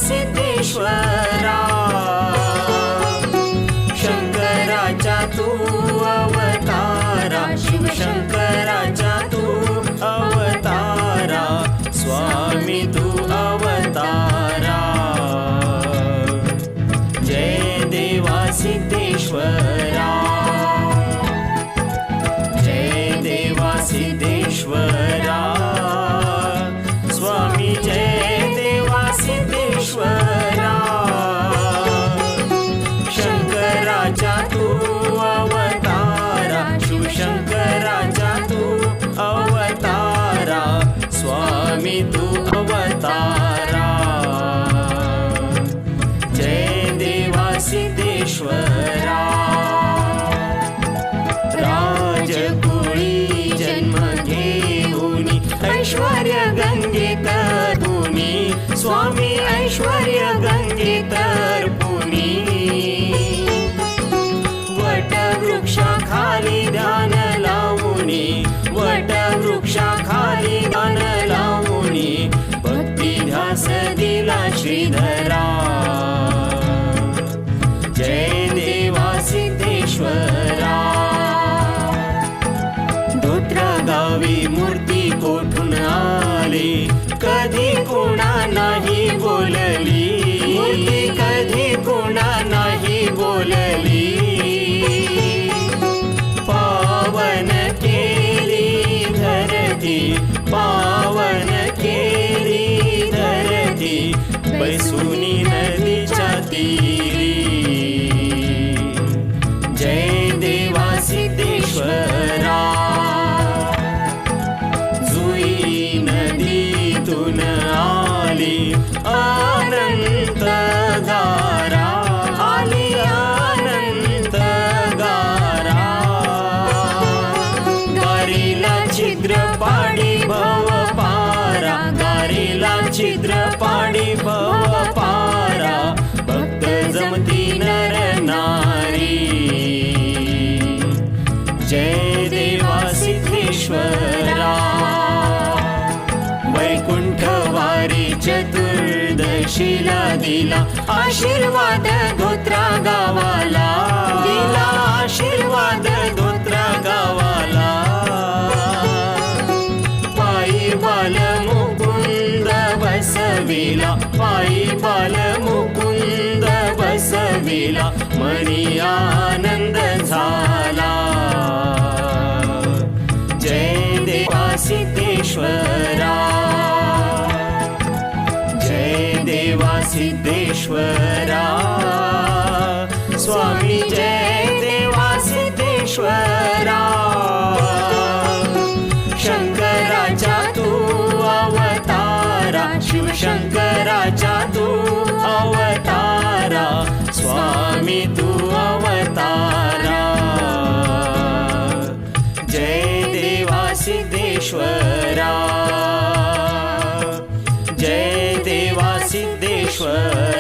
सिद्धेश्वरा शंकराचा तू अवतारा शिवशंकराचा तू अवतारा स्वामी तू अवतारा जय देवा सिद्धेश्वरा जय देवा सिद्धेश्वरा स्वामी जय देवा सिद्धेश्वरा शंकराचा तू अवतारा शिवशंकराचा तू अवतारा स्वामी तू अवतारा जय देवा सिद्धेश्वरा राजकुळी जन्म घेऊनी ऐश्वर्य गंगेत पुनी स्वामी ऐश्वर्य गंगेत पुनी वटवृक्षाखाली ध्यान लावूनी वटवृक्षाखाली ध्यान लावूनी भक्ती ध्यास दिला श्रीधरा जय देवा सिद्धेश्वरा धोत्र गावी मूर्ती कोठून आली कधी कोणा नाही बोलली मूर्ती कधी कोणा नाही बोलली पावन केली धरती पावन केली धरती बैसुनी नदीच्या तीरी जय देवा सिद्धेश्वरा जुई नदीतून आली अनंत गारा आली अनंत गारा गारीला छिद्र पाडी भव पारा गारीला छिद्र पाडी भव पारा भक्त जमती नर नारी जय देवा सिद्धेश्वरा वैकुंठवारी चतुर्दशीला दिला आशीर्वाद धोत्रा गावाला दिला आशीर्वाद धोत्रा गावाला पायी बाल मुकुंद बसविला पायी बाल मुकुंद बसविला मनी आनंद झाला जय देवा सिद्धेश्वरा जय देवा सिद्धेश्वरा स्वामी जय देवा सिद्धेश्वरा शंकराचा तू अवतारा शिवशंकराचा तू अवतारा स्वामी तू अवतारा जय देवा सिद्धेश्वरा जय देवा सिद्धेश्वरा